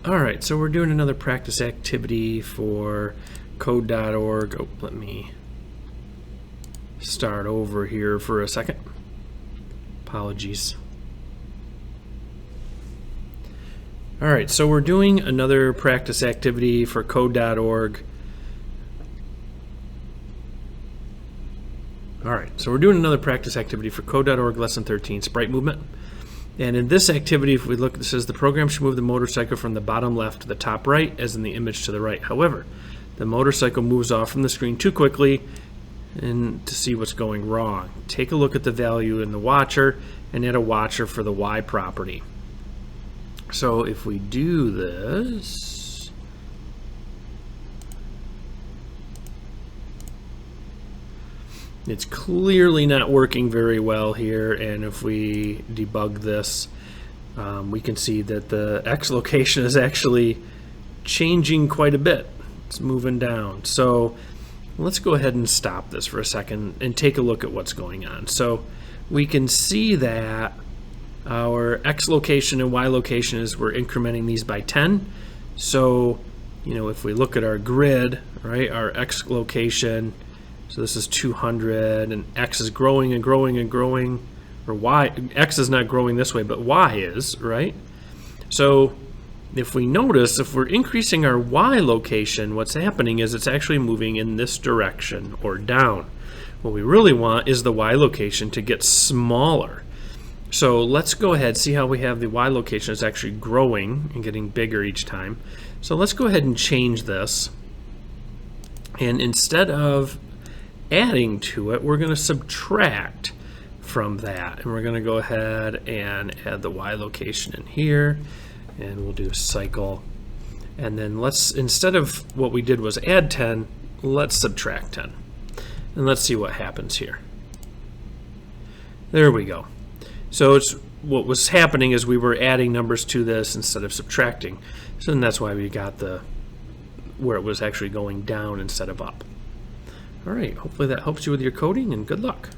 Alright, so we're doing another practice activity for code.org. Oh, let me start over here for a second. Apologies. Alright, so we're doing another practice activity for code.org. Alright, so we're doing another practice activity for code.org lesson 13, sprite movement. And in this activity, if we look, it says the program should move the motorcycle from the bottom left to the top right, as in the image to the right. However, the motorcycle moves off from the screen too quickly, and to see what's going wrong, take a look at the value in the watcher and add a watcher for the Y property. So if we do this, it's clearly not working very well here, and if we debug this, we can see that the X location is actually changing quite a bit. It's moving down. So let's go ahead and stop this for a second and take a look at what's going on. So we can see that our X location and Y location is we're incrementing these by 10. So, you know, if we look at our grid, right, our X location, so this is 200, and X is growing and growing and growing, or Y, X is not growing this way, but Y is, right? So if we notice, if we're increasing our Y location, what's happening is it's actually moving in this direction or down. What we really want is the Y location to get smaller. So let's go ahead, see how we have the Y location is actually growing and getting bigger each time. So let's go ahead and change this. And instead of adding to it, we're going to subtract from that. And we're going to go ahead and add the Y location in here. And we'll do a cycle. And then let's, instead of what we did was add 10, let's subtract 10. And let's see what happens here. There we go. So it's what was happening is we were adding numbers to this instead of subtracting. So then that's why we got the where it was actually going down instead of up. All right, hopefully that helps you with your coding, and good luck.